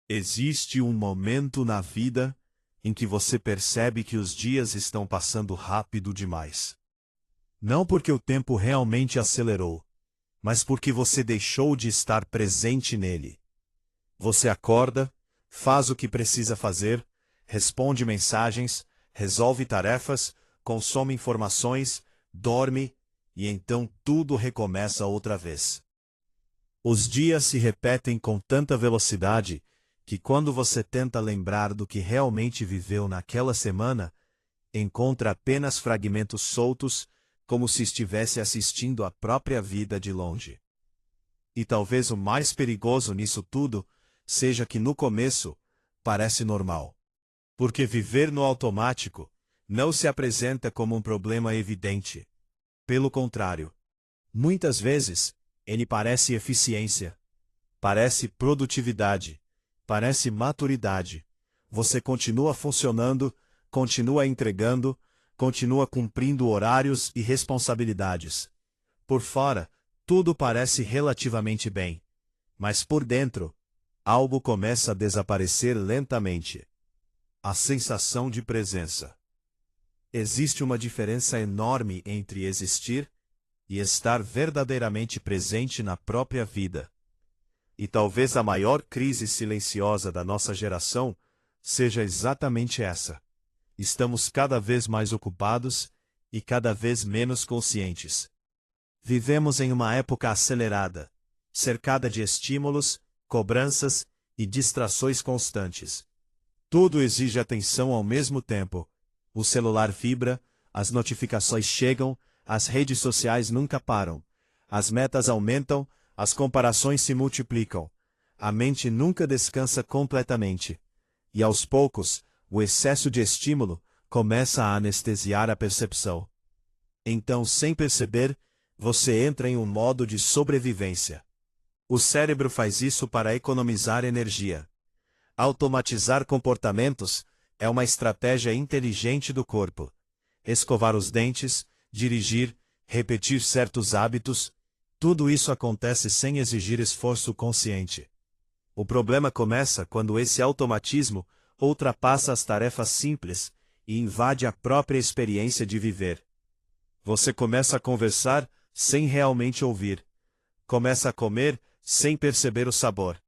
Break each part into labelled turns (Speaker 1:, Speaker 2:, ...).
Speaker 1: Existe um momento na vida em que você percebe que os dias estão passando rápido demais. Não porque o tempo realmente acelerou, mas porque você deixou de estar presente nele. Você acorda, faz o que precisa fazer, responde mensagens, resolve tarefas, consome informações, dorme, e então tudo recomeça outra vez. Os dias se repetem com tanta velocidade que quando você tenta lembrar do que realmente viveu naquela semana, encontra apenas fragmentos soltos, como se estivesse assistindo a própria vida de longe. E talvez o mais perigoso nisso tudo seja que no começo parece normal. Porque viver no automático não se apresenta como um problema evidente. Pelo contrário, muitas vezes ele parece eficiência, parece produtividade, parece maturidade. Você continua funcionando, continua entregando, continua cumprindo horários e responsabilidades. Por fora, tudo parece relativamente bem, mas por dentro, algo começa a desaparecer lentamente. A sensação de presença. Existe uma diferença enorme entre existir e estar verdadeiramente presente na própria vida. E talvez a maior crise silenciosa da nossa geração seja exatamente essa. Estamos cada vez mais ocupados e cada vez menos conscientes. Vivemos em uma época acelerada, cercada de estímulos, cobranças e distrações constantes. Tudo exige atenção ao mesmo tempo. O celular vibra, as notificações chegam, as redes sociais nunca param. As metas aumentam, as comparações se multiplicam. A mente nunca descansa completamente. E aos poucos, o excesso de estímulo começa a anestesiar a percepção. Então, sem perceber, você entra em um modo de sobrevivência. O cérebro faz isso para economizar energia. Automatizar comportamentos é uma estratégia inteligente do corpo. Escovar os dentes, dirigir, repetir certos hábitos, tudo isso acontece sem exigir esforço consciente. O problema começa quando esse automatismo ultrapassa as tarefas simples e invade a própria experiência de viver. Você começa a conversar sem realmente ouvir. Começa a comer sem perceber o sabor.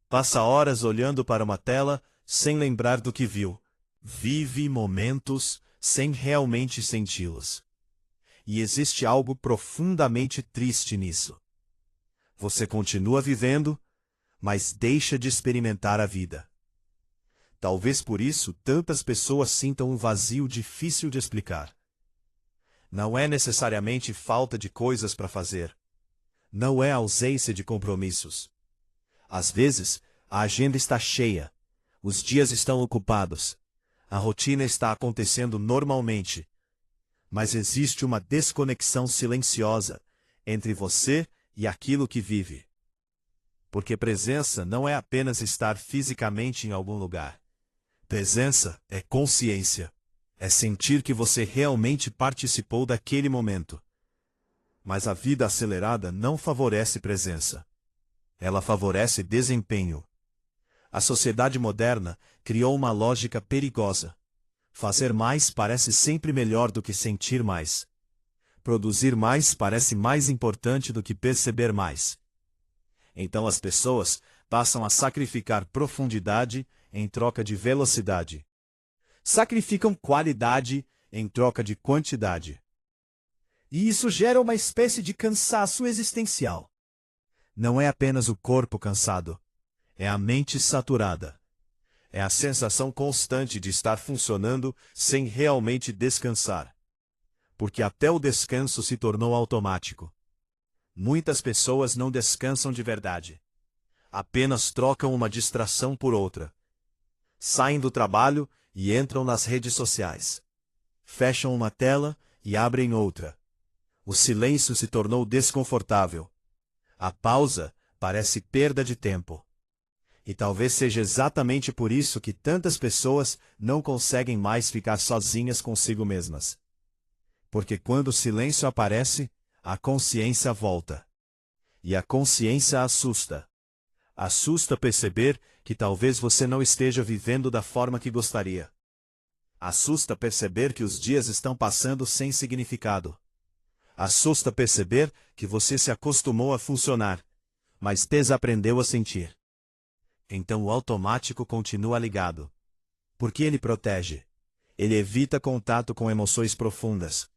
Speaker 1: Passa horas olhando para uma tela sem lembrar do que viu. Vive momentos sem realmente senti-los. E existe algo profundamente triste nisso. Você continua vivendo, mas deixa de experimentar a vida. Talvez por isso tantas pessoas sintam um vazio difícil de explicar. Não é necessariamente falta de coisas para fazer. Não é ausência de compromissos. Às vezes, a agenda está cheia, os dias estão ocupados, a rotina está acontecendo normalmente, mas existe uma desconexão silenciosa entre você e aquilo que vive. Porque presença não é apenas estar fisicamente em algum lugar. Presença é consciência, é sentir que você realmente participou daquele momento. Mas a vida acelerada não favorece presença. Ela favorece desempenho. A sociedade moderna criou uma lógica perigosa. Fazer mais parece sempre melhor do que sentir mais. Produzir mais parece mais importante do que perceber mais. Então as pessoas passam a sacrificar profundidade em troca de velocidade. Sacrificam qualidade em troca de quantidade. E isso gera uma espécie de cansaço existencial. Não é apenas o corpo cansado, é a mente saturada. É a sensação constante de estar funcionando sem realmente descansar. Porque até o descanso se tornou automático. Muitas pessoas não descansam de verdade. Apenas trocam uma distração por outra. Saem do trabalho e entram nas redes sociais. Fecham uma tela e abrem outra. O silêncio se tornou desconfortável. A pausa parece perda de tempo. E talvez seja exatamente por isso que tantas pessoas não conseguem mais ficar sozinhas consigo mesmas. Porque quando o silêncio aparece, a consciência volta. E a consciência assusta. Assusta perceber que talvez você não esteja vivendo da forma que gostaria. Assusta perceber que os dias estão passando sem significado. Assusta perceber que você se acostumou a funcionar, mas desaprendeu a sentir. Então o automático continua ligado. Porque ele protege. Ele evita contato com emoções profundas.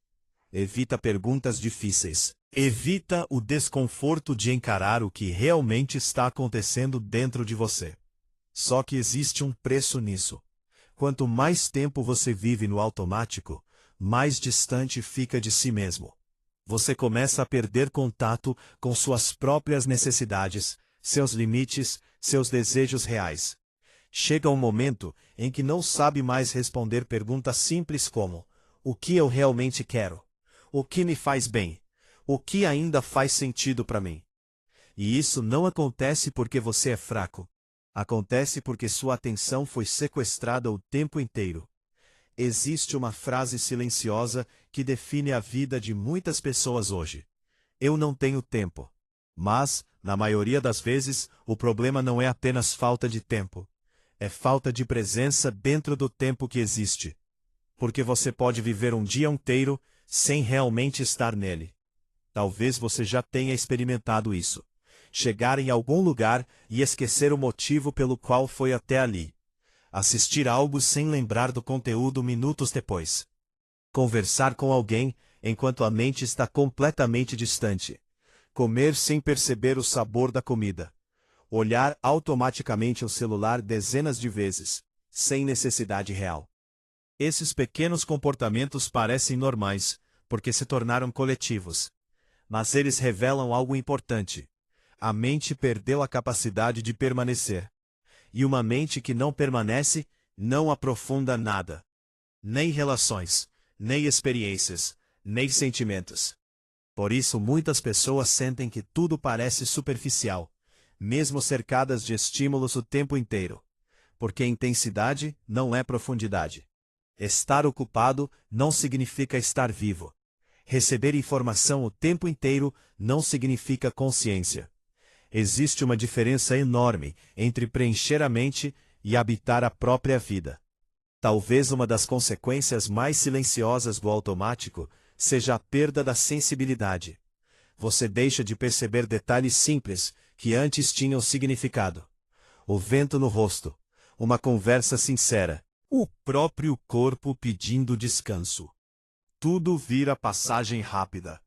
Speaker 1: Evita perguntas difíceis. Evita o desconforto de encarar o que realmente está acontecendo dentro de você. Só que existe um preço nisso. Quanto mais tempo você vive no automático, mais distante fica de si mesmo. Você começa a perder contato com suas próprias necessidades, seus limites, seus desejos reais. Chega um momento em que não sabe mais responder perguntas simples como: o que eu realmente quero? O que me faz bem? O que ainda faz sentido para mim? E isso não acontece porque você é fraco. Acontece porque sua atenção foi sequestrada o tempo inteiro. Existe uma frase silenciosa que define a vida de muitas pessoas hoje. Eu não tenho tempo. Mas, na maioria das vezes, o problema não é apenas falta de tempo. É falta de presença dentro do tempo que existe. Porque você pode viver um dia inteiro sem realmente estar nele. Talvez você já tenha experimentado isso. Chegar em algum lugar e esquecer o motivo pelo qual foi até ali. Assistir algo sem lembrar do conteúdo minutos depois. Conversar com alguém enquanto a mente está completamente distante. Comer sem perceber o sabor da comida. Olhar automaticamente o celular dezenas de vezes, sem necessidade real. Esses pequenos comportamentos parecem normais, porque se tornaram coletivos. Mas eles revelam algo importante. A mente perdeu a capacidade de permanecer. E uma mente que não permanece, não aprofunda nada. Nem relações, nem experiências, nem sentimentos. Por isso muitas pessoas sentem que tudo parece superficial, mesmo cercadas de estímulos o tempo inteiro. Porque intensidade não é profundidade. Estar ocupado não significa estar vivo. Receber informação o tempo inteiro não significa consciência. Existe uma diferença enorme entre preencher a mente e habitar a própria vida. Talvez uma das consequências mais silenciosas do automático seja a perda da sensibilidade. Você deixa de perceber detalhes simples que antes tinham significado. O vento no rosto, uma conversa sincera, o próprio corpo pedindo descanso. Tudo vira passagem rápida.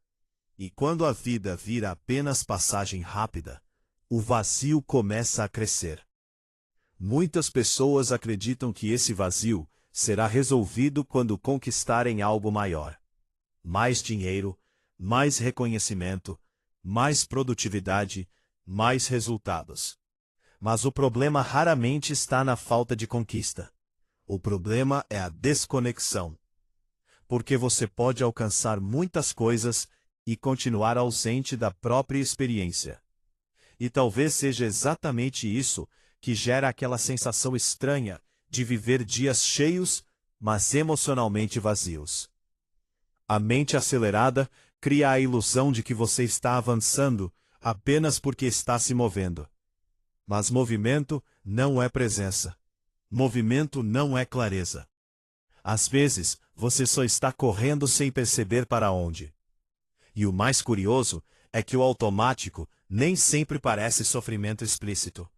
Speaker 1: E quando a vida vira apenas passagem rápida, o vazio começa a crescer. Muitas pessoas acreditam que esse vazio será resolvido quando conquistarem algo maior. Mais dinheiro, mais reconhecimento, mais produtividade, mais resultados. Mas o problema raramente está na falta de conquista. O problema é a desconexão. Porque você pode alcançar muitas coisas e continuar ausente da própria experiência. E talvez seja exatamente isso que gera aquela sensação estranha de viver dias cheios, mas emocionalmente vazios. A mente acelerada cria a ilusão de que você está avançando apenas porque está se movendo. Mas movimento não é presença. Movimento não é clareza. Às vezes, você só está correndo sem perceber para onde. E o mais curioso é que o automático nem sempre parece sofrimento explícito.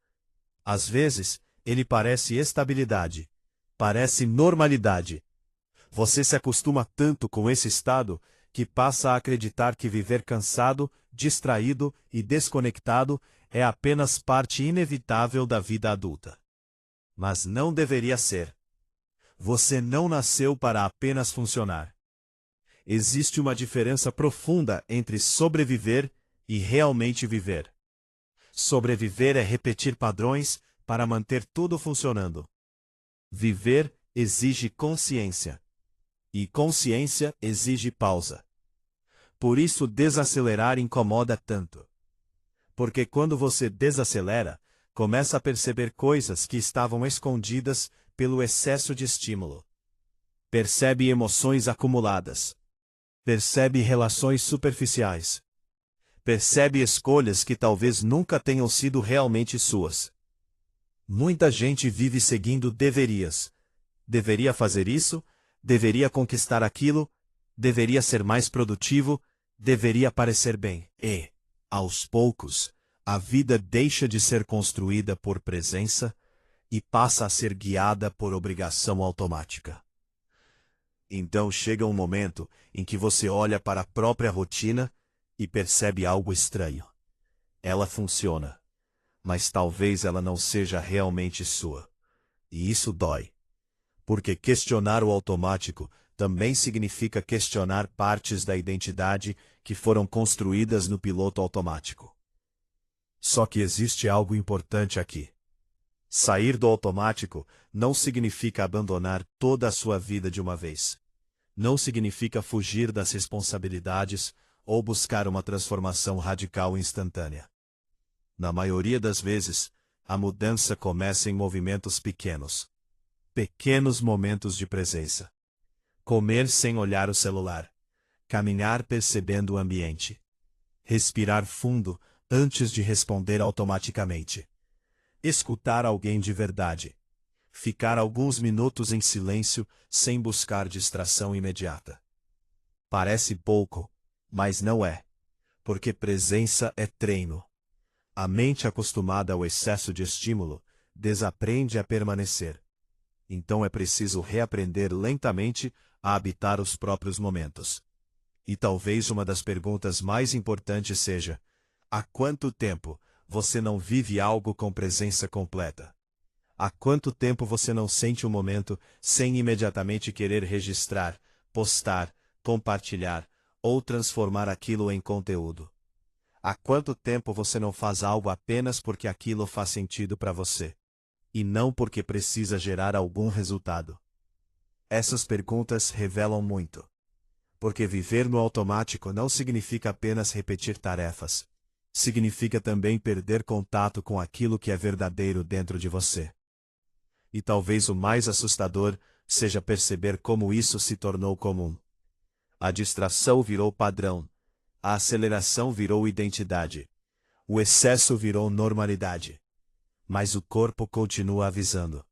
Speaker 1: Às vezes, ele parece estabilidade, parece normalidade. Você se acostuma tanto com esse estado que passa a acreditar que viver cansado, distraído e desconectado é apenas parte inevitável da vida adulta. Mas não deveria ser. Você não nasceu para apenas funcionar. Existe uma diferença profunda entre sobreviver e realmente viver. Sobreviver é repetir padrões para manter tudo funcionando. Viver exige consciência. E consciência exige pausa. Por isso desacelerar incomoda tanto. Porque quando você desacelera, começa a perceber coisas que estavam escondidas pelo excesso de estímulo. Percebe emoções acumuladas. Percebe relações superficiais. Percebe escolhas que talvez nunca tenham sido realmente suas. Muita gente vive seguindo deverias. Deveria fazer isso, deveria conquistar aquilo, deveria ser mais produtivo, deveria parecer bem. E, aos poucos, a vida deixa de ser construída por presença e passa a ser guiada por obrigação automática. Então chega um momento em que você olha para a própria rotina e percebe algo estranho. Ela funciona, mas talvez ela não seja realmente sua. E isso dói. Porque questionar o automático também significa questionar partes da identidade que foram construídas no piloto automático. Só que existe algo importante aqui. Sair do automático não significa abandonar toda a sua vida de uma vez. Não significa fugir das responsabilidades ou buscar uma transformação radical instantânea. Na maioria das vezes, a mudança começa em movimentos pequenos. Pequenos momentos de presença. Comer sem olhar o celular. Caminhar percebendo o ambiente. Respirar fundo antes de responder automaticamente. Escutar alguém de verdade. Ficar alguns minutos em silêncio sem buscar distração imediata. Parece pouco, mas não é. Porque presença é treino. A mente acostumada ao excesso de estímulo desaprende a permanecer. Então é preciso reaprender lentamente a habitar os próprios momentos. E talvez uma das perguntas mais importantes seja: há quanto tempo você não vive algo com presença completa? Há quanto tempo você não sente um momento sem imediatamente querer registrar, postar, compartilhar ou transformar aquilo em conteúdo? Há quanto tempo você não faz algo apenas porque aquilo faz sentido para você? E não porque precisa gerar algum resultado? Essas perguntas revelam muito. Porque viver no automático não significa apenas repetir tarefas. Significa também perder contato com aquilo que é verdadeiro dentro de você. E talvez o mais assustador seja perceber como isso se tornou comum. A distração virou padrão. A aceleração virou identidade. O excesso virou normalidade. Mas o corpo continua avisando.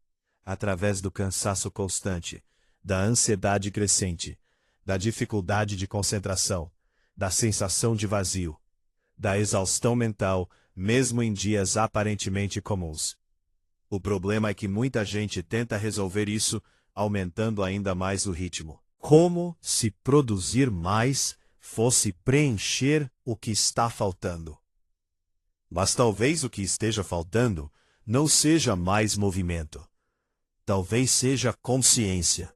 Speaker 1: Através do cansaço constante, da ansiedade crescente, da dificuldade de concentração, da sensação de vazio, da exaustão mental, mesmo em dias aparentemente comuns. O problema é que muita gente tenta resolver isso, aumentando ainda mais o ritmo. Como se produzir mais fosse preencher o que está faltando. Mas talvez o que esteja faltando não seja mais movimento. Talvez seja consciência.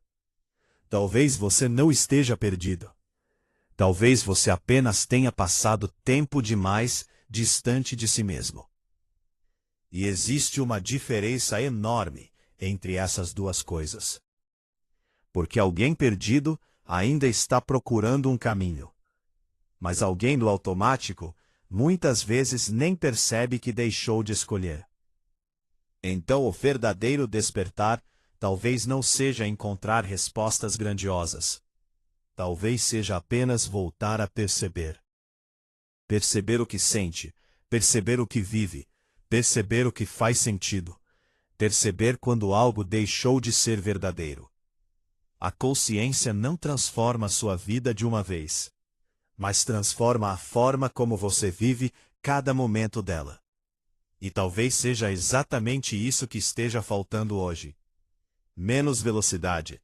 Speaker 1: Talvez você não esteja perdido. Talvez você apenas tenha passado tempo demais distante de si mesmo. E existe uma diferença enorme entre essas duas coisas. Porque alguém perdido ainda está procurando um caminho. Mas alguém no automático muitas vezes nem percebe que deixou de escolher. Então o verdadeiro despertar talvez não seja encontrar respostas grandiosas. Talvez seja apenas voltar a perceber. Perceber o que sente, perceber o que vive, perceber o que faz sentido, perceber quando algo deixou de ser verdadeiro. A consciência não transforma sua vida de uma vez, mas transforma a forma como você vive cada momento dela. E talvez seja exatamente isso que esteja faltando hoje. Menos velocidade,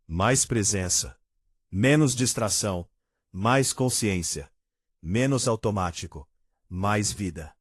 Speaker 1: mais presença, menos distração, mais consciência, menos automático, mais vida.